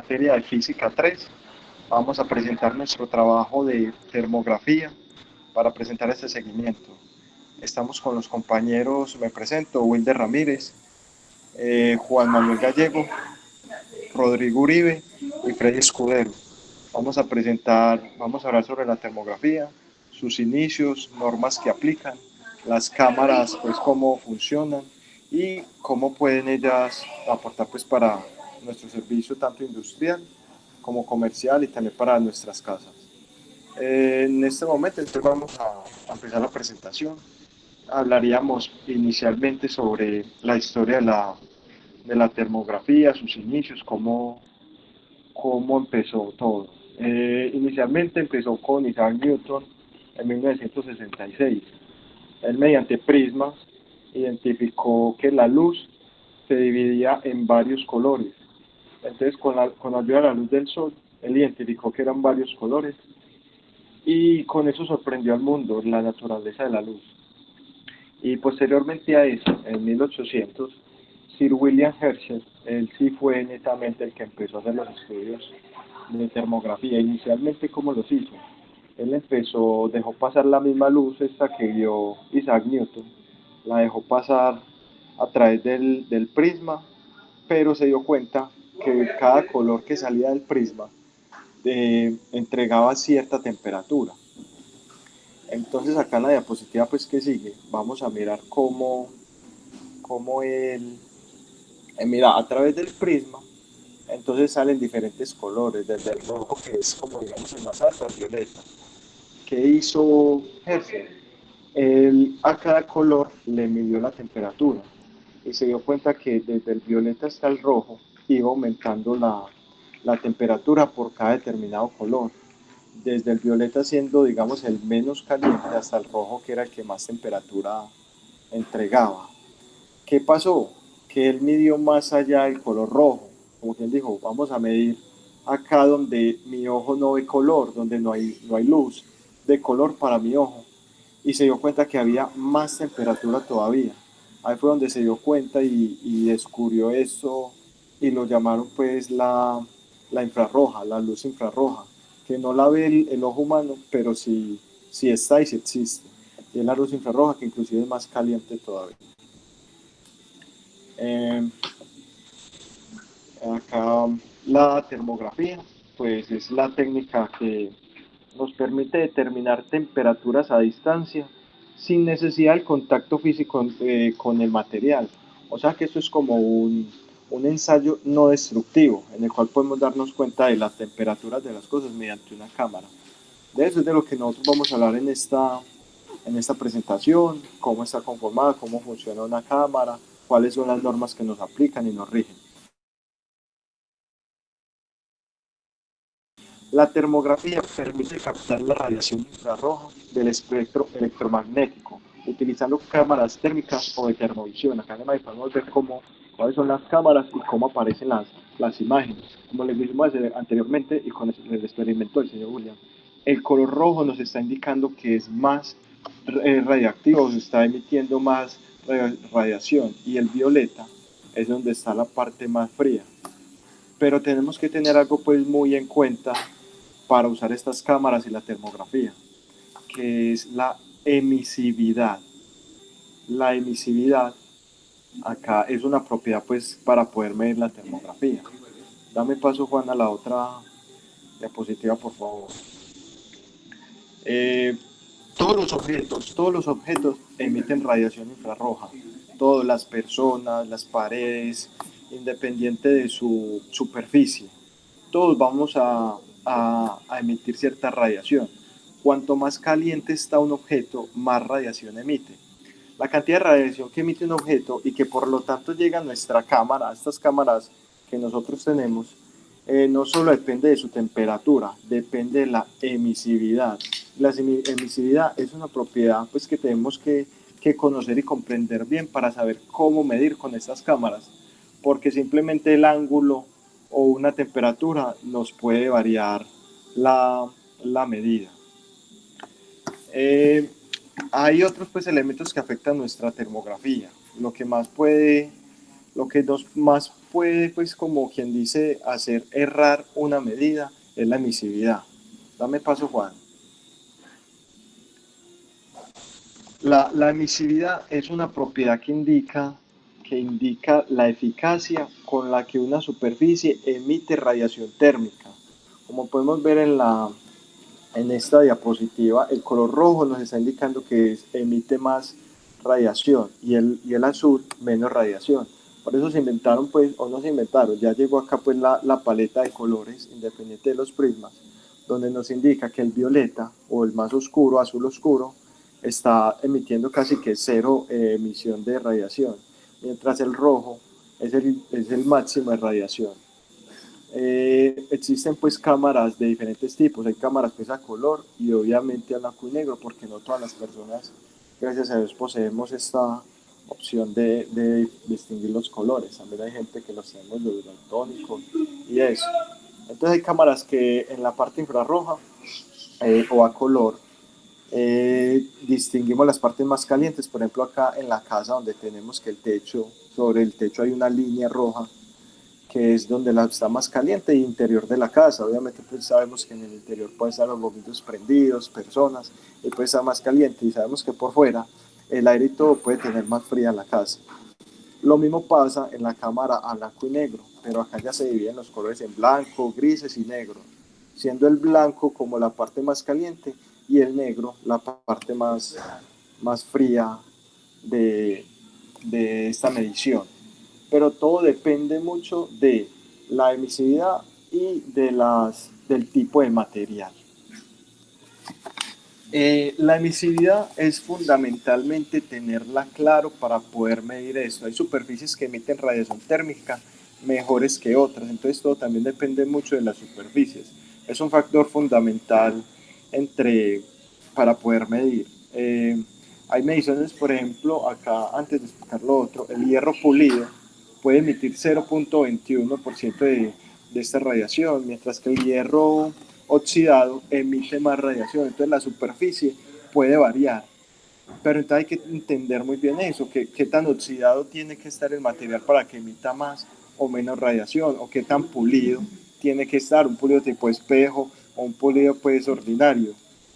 materia de Física 3. Vamos a presentar nuestro trabajo de termografía para presentar este seguimiento. Estamos con los compañeros, me presento, Wilder Ramírez, Juan Manuel Gallego, Rodrigo Uribe y Freddy Escudero. Vamos a hablar sobre la termografía, sus inicios, normas que aplican, las cámaras, pues cómo funcionan y cómo pueden ellas aportar pues para nuestro servicio tanto industrial como comercial y también para nuestras casas. En este momento entonces vamos a empezar la presentación. Hablaríamos inicialmente sobre la historia de la termografía, sus inicios, cómo empezó todo. Inicialmente empezó con Isaac Newton en 1966. Él mediante prismas identificó que la luz se dividía en varios colores. Entonces con la ayuda de la luz del sol, él identificó que eran varios colores y con eso sorprendió al mundo la naturaleza de la luz. Y posteriormente a eso, en 1800, Sir William Herschel, él sí fue netamente el que empezó a hacer los estudios de termografía. Inicialmente, ¿cómo los hizo? Él dejó pasar la misma luz esta que vio Isaac Newton, la dejó pasar a través del prisma, pero se dio cuenta que cada color que salía del prisma entregaba cierta temperatura. Entonces acá en la diapositiva pues que sigue, vamos a mirar cómo mira, a través del prisma, entonces salen diferentes colores, desde el rojo que es como digamos el más alto, al violeta. ¿Qué hizo Herschel? Él a cada color le midió la temperatura y se dio cuenta que desde el violeta hasta el rojo iba aumentando la temperatura por cada determinado color. Desde el violeta siendo, digamos, el menos caliente hasta el rojo, que era el que más temperatura entregaba. ¿Qué pasó? Que él midió más allá del color rojo. Como quien dijo, vamos a medir acá donde mi ojo no ve color, donde no hay luz de color para mi ojo. Y se dio cuenta que había más temperatura todavía. Ahí fue donde se dio cuenta y descubrió eso y lo llamaron pues la infrarroja, la luz infrarroja, que no la ve el ojo humano, pero sí está y sí existe. Y es la luz infrarroja que inclusive es más caliente todavía. Eh, Acá la termografía, pues es la técnica que nos permite determinar temperaturas a distancia sin necesidad del contacto físico con el material. O sea que esto es como un ensayo no destructivo en el cual podemos darnos cuenta de las temperaturas de las cosas mediante una cámara. De eso es de lo que nosotros vamos a hablar en esta presentación, cómo está conformada, cómo funciona una cámara, cuáles son las normas que nos aplican y nos rigen. La termografía permite captar la radiación infrarroja del espectro electromagnético, utilizando cámaras térmicas o de termovisión. Acá además podemos ver cuáles son las cámaras y cómo aparecen las imágenes. Como les dijimos anteriormente y con el experimento del señor William, el color rojo nos está indicando que es más radiactivo, se está emitiendo más radiación, y el violeta es donde está la parte más fría. Pero tenemos que tener algo pues muy en cuenta para usar estas cámaras y la termografía, que es la emisividad. La emisividad acá es una propiedad pues para poder medir la termografía. Dame paso, Juan, a la otra diapositiva, por favor. Eh, todos los objetos emiten radiación infrarroja. Todas las personas, las paredes, independiente de su superficie. Todos vamos a emitir cierta radiación. Cuanto más caliente está un objeto, más radiación emite. La cantidad de radiación que emite un objeto y que por lo tanto llega a nuestra cámara, a estas cámaras que nosotros tenemos, no solo depende de su temperatura, depende de la emisividad. La emisividad es una propiedad pues, que tenemos que conocer y comprender bien para saber cómo medir con estas cámaras, porque simplemente el ángulo o una temperatura nos puede variar la medida. Hay otros pues, elementos que afectan nuestra termografía. Lo que nos más puede, pues como quien dice, hacer errar una medida es la emisividad. Dame paso, Juan. La emisividad es una propiedad que indica la eficacia con la que una superficie emite radiación térmica. Como podemos ver en esta diapositiva, el color rojo nos está indicando que emite más radiación y el azul menos radiación. Por eso se inventaron, pues, o no se inventaron, ya llegó acá pues la paleta de colores independiente de los prismas, donde nos indica que el violeta o el más oscuro, azul oscuro, está emitiendo casi que cero emisión de radiación, mientras el rojo es el máximo de radiación. Existen pues cámaras de diferentes tipos, hay cámaras pues a color y obviamente a blanco y negro, porque no todas las personas, gracias a Dios, poseemos esta opción de distinguir los colores. También hay gente que los tenemos de daltónico y eso. Entonces hay cámaras que en la parte infrarroja o a color distinguimos las partes más calientes. Por ejemplo, acá en la casa donde tenemos que el techo, sobre el techo hay una línea roja que es donde está más caliente y interior de la casa. Obviamente pues sabemos que en el interior pueden estar los bombillos prendidos, personas, y puede estar más caliente, y sabemos que por fuera el aire y todo puede tener más fría la casa. Lo mismo pasa en la cámara a blanco y negro, pero acá ya se dividen los colores en blanco, grises y negro, siendo el blanco como la parte más caliente y el negro la parte más fría de, de esta medición. Pero todo depende mucho de la emisividad y del tipo de material. La emisividad es fundamentalmente tenerla claro para poder medir esto. Hay superficies que emiten radiación térmica mejores que otras, entonces todo también depende mucho de las superficies. Es un factor fundamental para poder medir. Hay mediciones, por ejemplo, acá antes de explicar lo otro, el hierro pulido puede emitir 0.21% de esta radiación, mientras que el hierro oxidado emite más radiación, entonces la superficie puede variar. Pero entonces hay que entender muy bien eso, qué tan oxidado tiene que estar el material para que emita más o menos radiación, o qué tan pulido tiene que estar, un pulido tipo espejo o un pulido pues ordinario.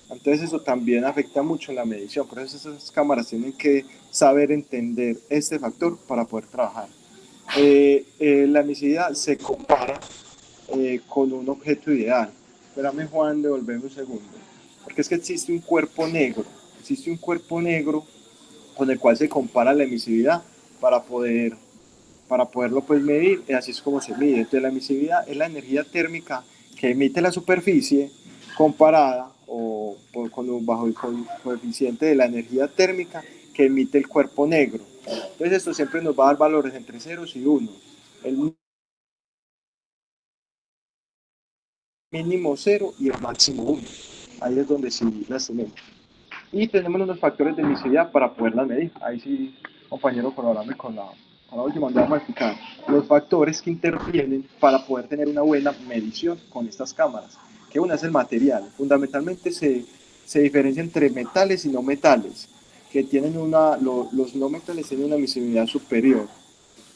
Entonces eso también afecta mucho en la medición, por eso esas cámaras tienen que saber entender este factor para poder trabajar. La emisividad se compara con un objeto ideal. Espérame, Juan, devolveme un segundo. Porque es que existe un cuerpo negro con el cual se compara la emisividad para poder para poderlo pues medir, y así es como se mide. Entonces la emisividad es la energía térmica que emite la superficie comparada bajo el coeficiente de la energía térmica que emite el cuerpo negro. Entonces esto siempre nos va a dar valores entre ceros y unos. El mínimo 0 y el máximo 1. Ahí es donde sí las tenemos. Y tenemos unos factores de emisividad para poderlas medir. Ahí sí, compañero, colaborame con la última, donde vamos a explicar los factores que intervienen para poder tener una buena medición con estas cámaras. Que una es el material. Fundamentalmente se diferencia entre metales y no metales, que tienen los no metales tienen una emisividad superior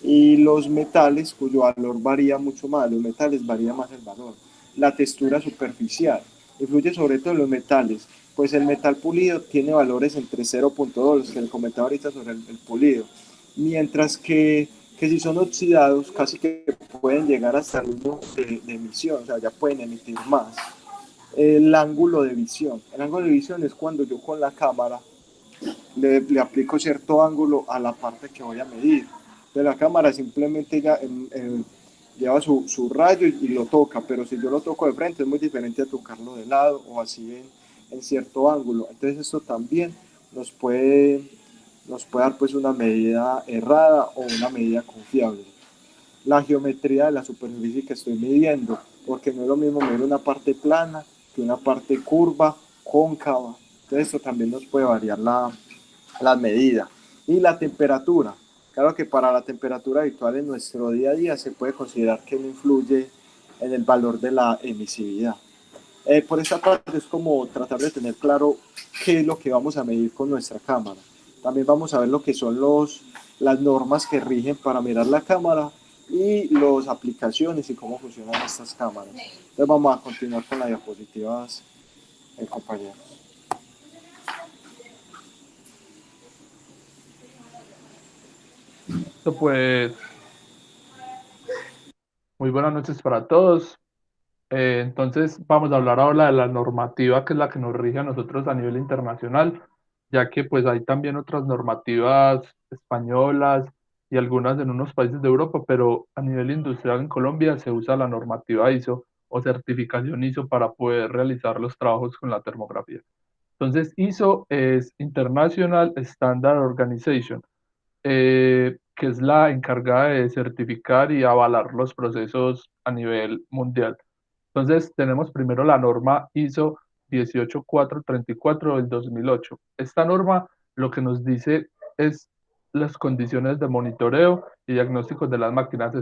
y los metales cuyo valor varía mucho más, los metales varía más el valor. La textura superficial influye sobre todo en los metales, pues el metal pulido tiene valores entre 0.2, los que le comentaba ahorita sobre el pulido, mientras que si son oxidados casi que pueden llegar hasta el 1 de emisión, o sea, ya pueden emitir más. El ángulo de visión. El ángulo de visión es cuando yo con la cámara le aplico cierto ángulo a la parte que voy a medir. De la cámara simplemente ya lleva su rayo y lo toca, pero si yo lo toco de frente es muy diferente a tocarlo de lado o así en cierto ángulo. Entonces esto también nos puede, nos puede dar pues una medida errada o una medida confiable. La geometría de la superficie que estoy midiendo, porque no es lo mismo medir una parte plana que una parte curva, cóncava. Entonces esto también nos puede variar la medida. Y la temperatura. Claro que para la temperatura habitual en nuestro día a día se puede considerar que no influye en el valor de la emisividad. Por esta parte es como tratar de tener claro qué es lo que vamos a medir con nuestra cámara. También vamos a ver lo que son las normas que rigen para mirar la cámara y las aplicaciones y cómo funcionan estas cámaras. Entonces vamos a continuar con las diapositivas, compañeros. Pues muy buenas noches para todos. Entonces vamos a hablar ahora de la normativa que es la que nos rige a nosotros a nivel internacional, ya que pues hay también otras normativas españolas y algunas en unos países de Europa, pero a nivel industrial en Colombia se usa la normativa ISO o certificación ISO para poder realizar los trabajos con la termografía. Entonces ISO es International Standard Organization, que es la encargada de certificar y avalar los procesos a nivel mundial. Entonces, tenemos primero la norma ISO 18434 del 2008. Esta norma lo que nos dice es las condiciones de monitoreo y diagnóstico de las máquinas.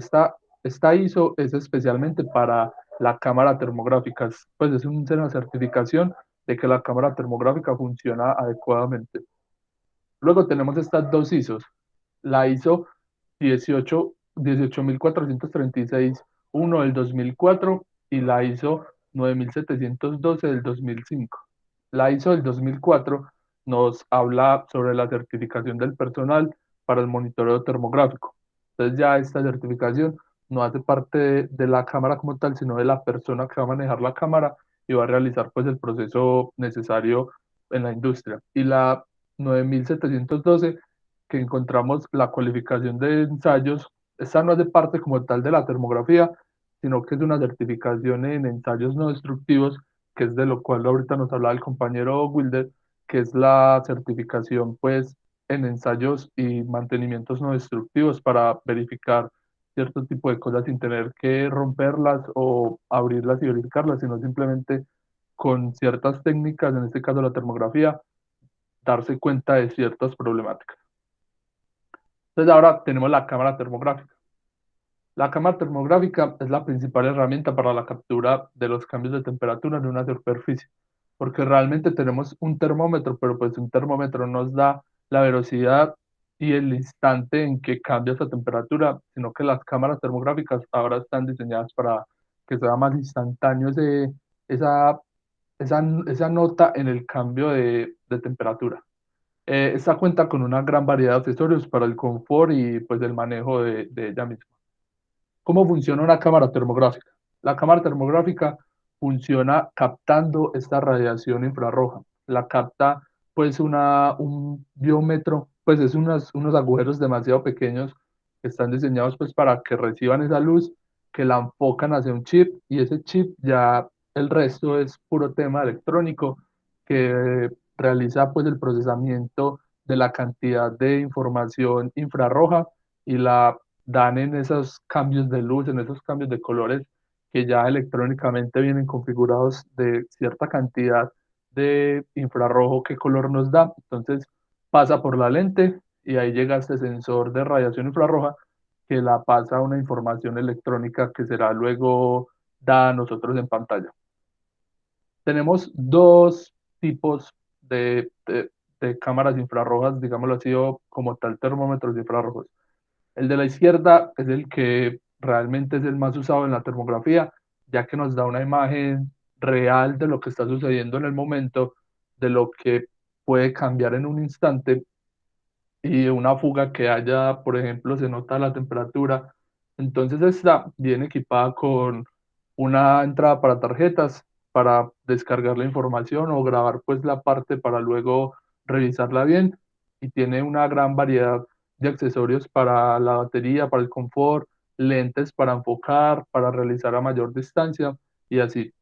Esta ISO es especialmente para la cámara termográfica, pues es una certificación de que la cámara termográfica funciona adecuadamente. Luego tenemos estas dos ISOs, la ISO 18436-1 del 2004 y la ISO 9712 del 2005. La ISO del 2004 nos habla sobre la certificación del personal para el monitoreo termográfico. Entonces ya esta certificación no hace parte de la cámara como tal, sino de la persona que va a manejar la cámara y va a realizar pues el proceso necesario en la industria. Y la 9712 que encontramos la cualificación de ensayos. Esta no hace parte como tal de la termografía, sino que es una certificación en ensayos no destructivos, que es de lo cual ahorita nos hablaba el compañero Wilder, que es la certificación pues en ensayos y mantenimientos no destructivos para verificar cierto tipo de cosas sin tener que romperlas o abrirlas y verificarlas, sino simplemente con ciertas técnicas, en este caso la termografía, darse cuenta de ciertas problemáticas. Entonces ahora tenemos la cámara termográfica. La cámara termográfica es la principal herramienta para la captura de los cambios de temperatura en una superficie, porque realmente tenemos un termómetro, pero pues un termómetro nos da la velocidad y el instante en que cambia esa temperatura, sino que las cámaras termográficas ahora están diseñadas para que sea más instantáneo esa, esa nota en el cambio de temperatura. Esta cuenta con una gran variedad de accesorios para el confort y pues el manejo de ella misma. ¿Cómo funciona una cámara termográfica? La cámara termográfica funciona captando esta radiación infrarroja. La capta pues un biómetro, pues es unos agujeros demasiado pequeños que están diseñados pues para que reciban esa luz, que la enfocan hacia un chip y ese chip ya el resto es puro tema electrónico que realiza pues el procesamiento de la cantidad de información infrarroja y la dan en esos cambios de luz, en esos cambios de colores que ya electrónicamente vienen configurados de cierta cantidad de infrarrojo, qué color nos da. Entonces pasa por la lente y ahí llega este sensor de radiación infrarroja que la pasa a una información electrónica que será luego dada a nosotros en pantalla. Tenemos dos tipos de cámaras infrarrojas, digámoslo así, o como tal termómetros infrarrojos. El de la izquierda es el que realmente es el más usado en la termografía, ya que nos da una imagen real de lo que está sucediendo en el momento, de lo que puede cambiar en un instante y una fuga que haya, por ejemplo, se nota la temperatura. Entonces esta viene equipada con una entrada para tarjetas para descargar la información o grabar pues la parte para luego revisarla bien y tiene una gran variedad de accesorios para la batería, para el confort, lentes para enfocar, para realizar a mayor distancia y así.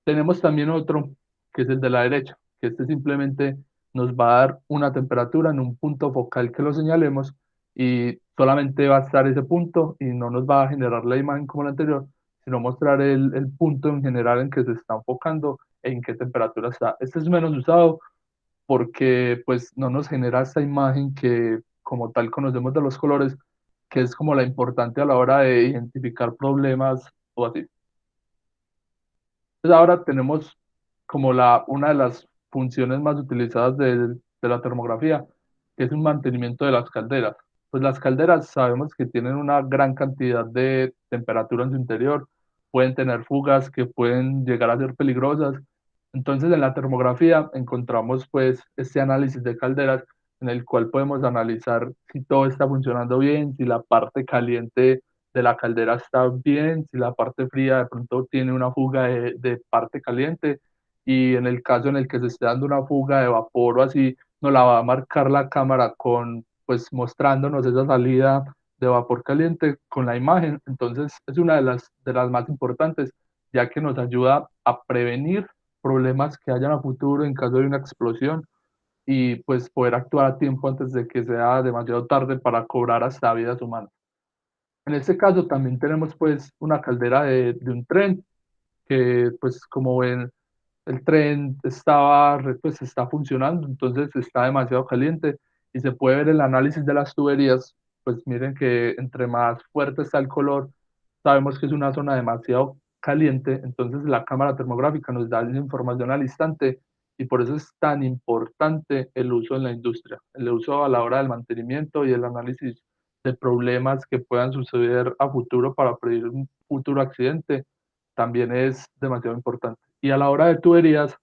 Tenemos también otro, que es el de la derecha, que este simplemente nos va a dar una temperatura en un punto focal que lo señalemos y solamente va a estar ese punto y no nos va a generar la imagen como la anterior, sino mostrar el punto en general en que se está enfocando e en qué temperatura está. Este es menos usado porque pues no nos genera esta imagen que como tal conocemos de los colores, que es como la importante a la hora de identificar problemas o así. Entonces ahora tenemos como una de las funciones más utilizadas de la termografía, que es un mantenimiento de las calderas. pues las calderas sabemos que tienen una gran cantidad de temperatura en su interior, pueden tener fugas que pueden llegar a ser peligrosas. Entonces en la termografía encontramos pues este análisis de calderas en el cual podemos analizar si todo está funcionando bien, si la parte caliente de la caldera está bien, si la parte fría de pronto tiene una fuga de parte caliente, y en el caso en el que se esté dando una fuga de vapor o así, nos la va a marcar la cámara con, pues mostrándonos esa salida de vapor caliente con la imagen. Entonces es una de las más importantes, ya que nos ayuda a prevenir problemas que hayan a futuro en caso de una explosión, y pues poder actuar a tiempo antes de que sea demasiado tarde para cobrar hasta vidas humanas. En este caso también tenemos pues una caldera de un tren que pues como ven el tren pues está funcionando, entonces está demasiado caliente y se puede ver el análisis de las tuberías. Pues miren que entre más fuerte está el color, sabemos que es una zona demasiado caliente, entonces la cámara termográfica nos da la información al instante, y por eso es tan importante el uso en la industria, el uso a la hora del mantenimiento y el análisis de problemas que puedan suceder a futuro para prevenir un futuro accidente, también es demasiado importante. Y a la hora de tuberías,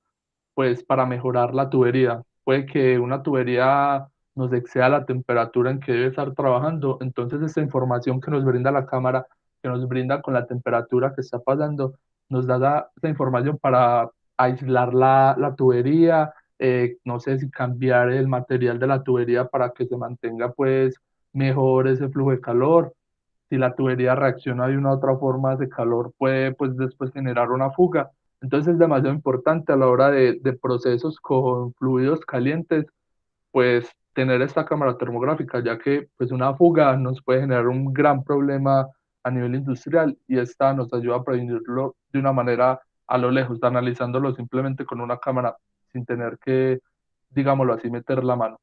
pues para mejorar la tubería, puede que una tubería nos exceda la temperatura en que debe estar trabajando, entonces esta información que nos brinda la cámara, que nos brinda con la temperatura que está pasando, nos da esa información para aislar la tubería, no sé si cambiar el material de la tubería para que se mantenga pues mejor ese flujo de calor. Si la tubería reacciona de una u otra forma, ese calor puede pues después generar una fuga. Entonces es demasiado importante a la hora de procesos con fluidos calientes, pues tener esta cámara termográfica, ya que pues una fuga nos puede generar un gran problema a nivel industrial, y esta nos ayuda a prevenirlo de una manera a lo lejos, analizándolo simplemente con una cámara sin tener que, digámoslo así, meter la mano.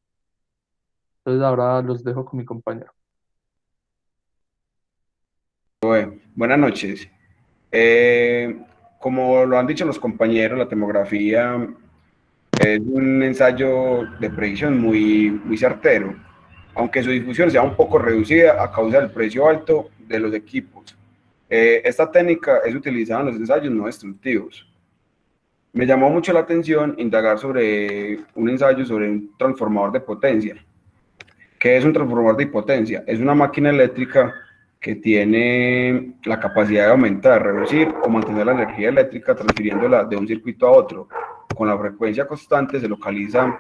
Entonces ahora los dejo con mi compañero. Buenas noches. Eh, Como lo han dicho los compañeros, la termografía es un ensayo de predicción muy certero, aunque su difusión sea un poco reducida a causa del precio alto de los equipos. Esta técnica es utilizada en los ensayos no destructivos. Me llamó mucho la atención indagar sobre un ensayo sobre un transformador de potencia. ¿Qué es un transformador de potencia? Es una máquina eléctrica que tiene la capacidad de aumentar, reducir o mantener la energía eléctrica transfiriéndola de un circuito a otro. Con la frecuencia constante se localiza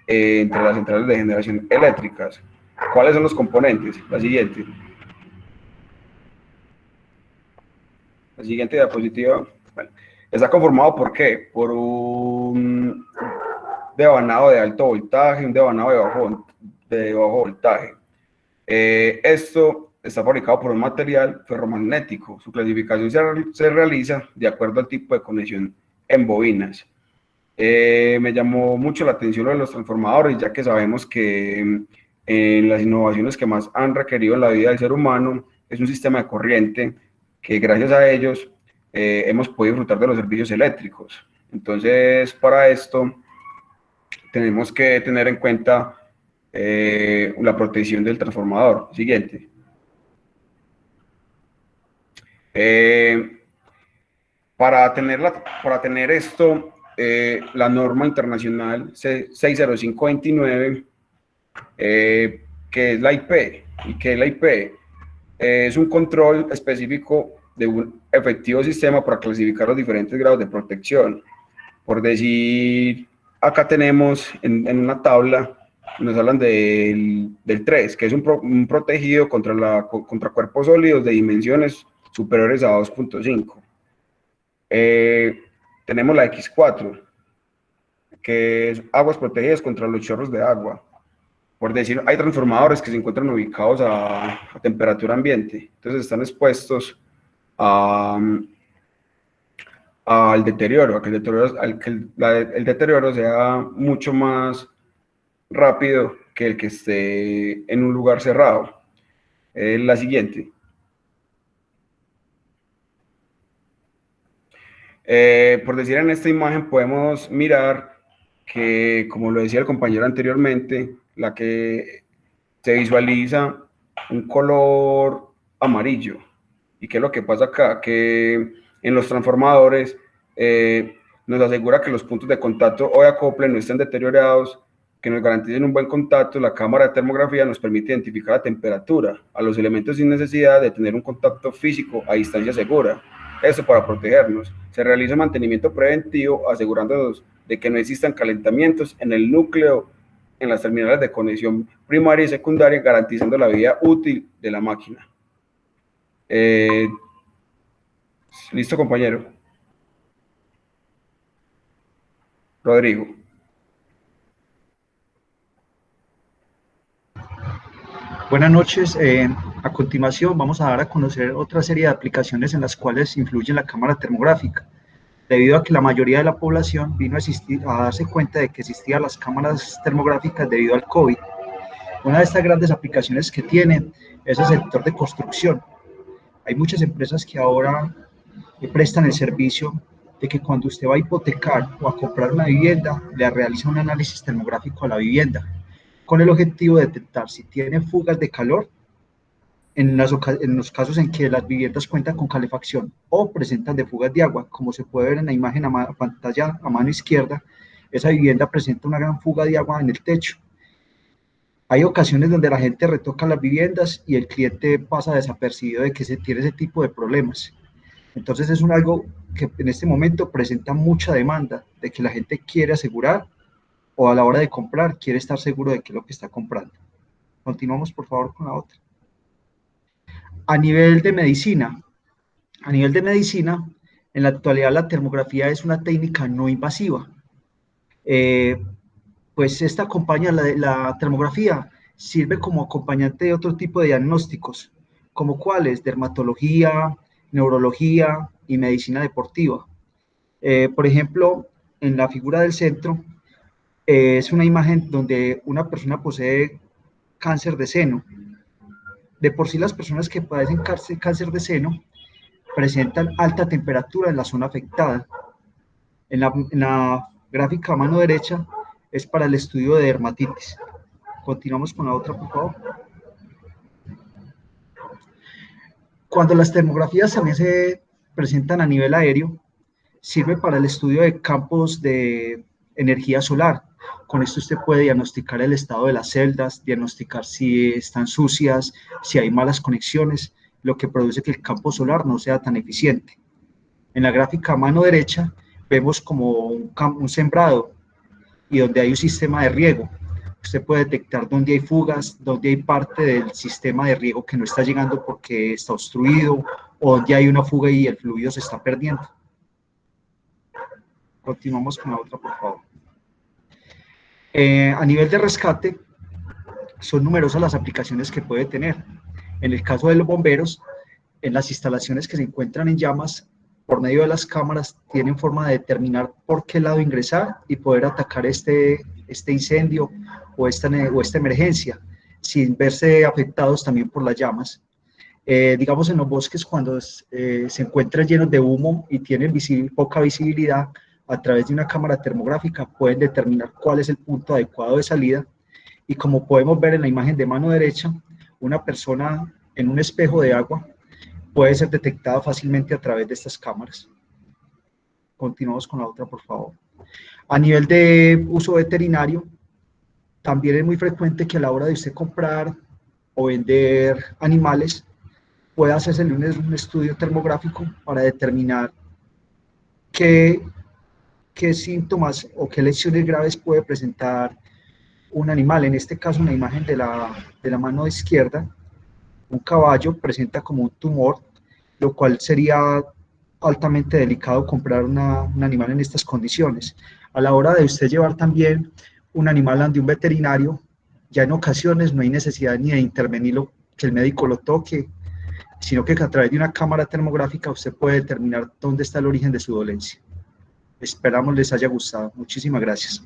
entre las centrales de generación eléctricas. ¿Cuáles son los componentes? La siguiente diapositiva. Bueno, está conformado ¿por qué? Por un devanado de alto voltaje, un devanado de bajo voltaje. Esto está fabricado por un material ferromagnético. Su clasificación se realiza de acuerdo al tipo de conexión en bobinas. Me llamó mucho la atención lo de los transformadores, ya que sabemos que en las innovaciones que más han requerido en la vida del ser humano es un sistema de corriente que gracias a ellos hemos podido disfrutar de los servicios eléctricos. Entonces, para esto tenemos que tener en cuenta la protección del transformador. Siguiente. Para tener esto, la norma internacional 60529, que es la IP, y que la IP es un control específico de un efectivo sistema para clasificar los diferentes grados de protección. Por decir, acá tenemos en una tabla, nos hablan del 3, que es un protegido contra cuerpos sólidos de dimensiones superiores a 2.5. Tenemos la X4, que es aguas protegidas contra los chorros de agua. Por decir, hay transformadores que se encuentran ubicados a temperatura ambiente, entonces están expuestos al deterioro, a que el deterioro sea mucho más rápido que el que esté en un lugar cerrado. La siguiente. Por decir, en esta imagen podemos mirar que, como lo decía el compañero anteriormente, la que se visualiza un color amarillo. ¿Y qué es lo que pasa acá? Que en los transformadores nos asegura que los puntos de contacto o de acople no estén deteriorados, que nos garanticen un buen contacto. La cámara de termografía nos permite identificar la temperatura a los elementos sin necesidad de tener un contacto físico a distancia segura. Eso para protegernos. Se realiza mantenimiento preventivo asegurándonos de que no existan calentamientos en el núcleo, en las terminales de conexión primaria y secundaria, garantizando la vida útil de la máquina. ¿Listo, compañero? Rodrigo. Buenas noches. A continuación vamos a dar a conocer otra serie de aplicaciones en las cuales influye la cámara termográfica, debido a que la mayoría de la población vino a darse cuenta de que existían las cámaras termográficas debido al COVID. Una de estas grandes aplicaciones que tiene es el sector de construcción. Hay muchas empresas que ahora prestan el servicio de que cuando usted va a hipotecar o a comprar una vivienda, le realiza un análisis termográfico a la vivienda, con el objetivo de detectar si tiene fugas de calor en los casos en que las viviendas cuentan con calefacción o presentan de fugas de agua. Como se puede ver en la imagen a pantalla a mano izquierda, esa vivienda presenta una gran fuga de agua en el techo. Hay ocasiones donde la gente retoca las viviendas y el cliente pasa desapercibido de que se tiene ese tipo de problemas. Entonces es algo que en este momento presenta mucha demanda, de que la gente quiere asegurar o a la hora de comprar quiere estar seguro de qué es lo que está comprando. Continuamos por favor con la otra. A nivel de medicina, en la actualidad la termografía es una técnica no invasiva. Pues esta la termografía sirve como acompañante de otro tipo de diagnósticos, como cuáles: dermatología, neurología y medicina deportiva. Por ejemplo, en la figura del centro es una imagen donde una persona posee cáncer de seno. De por sí las personas que padecen cáncer de seno presentan alta temperatura en la zona afectada. En la gráfica a mano derecha es para el estudio de dermatitis. Continuamos con la otra, por favor. Cuando las termografías también se presentan a nivel aéreo, sirve para el estudio de campos de energía solar. Con esto usted puede diagnosticar el estado de las celdas, diagnosticar si están sucias, si hay malas conexiones, lo que produce que el campo solar no sea tan eficiente. En la gráfica a mano derecha vemos como un sembrado y donde hay un sistema de riego. Usted puede detectar dónde hay fugas, dónde hay parte del sistema de riego que no está llegando porque está obstruido, o donde hay una fuga y el fluido se está perdiendo. Continuamos con la otra, por favor. A nivel de rescate, son numerosas las aplicaciones que puede tener. En el caso de los bomberos, en las instalaciones que se encuentran en llamas, por medio de las cámaras, tienen forma de determinar por qué lado ingresar y poder atacar este incendio o esta emergencia, sin verse afectados también por las llamas. Digamos, en los bosques, cuando se encuentran llenos de humo y tienen poca visibilidad, a través de una cámara termográfica pueden determinar cuál es el punto adecuado de salida. Y como podemos ver en la imagen de mano derecha, una persona en un espejo de agua puede ser detectada fácilmente a través de estas cámaras. Continuamos con la otra, por favor. A nivel de uso veterinario, también es muy frecuente que a la hora de usted comprar o vender animales, pueda hacerse un estudio termográfico para determinar qué síntomas o qué lesiones graves puede presentar un animal. En este caso, una imagen de la mano izquierda, un caballo presenta como un tumor, lo cual sería altamente delicado comprar un animal en estas condiciones. A la hora de usted llevar también un animal ante un veterinario, ya en ocasiones no hay necesidad ni de intervenirlo, que el médico lo toque, sino que a través de una cámara termográfica usted puede determinar dónde está el origen de su dolencia. Esperamos les haya gustado. Muchísimas gracias.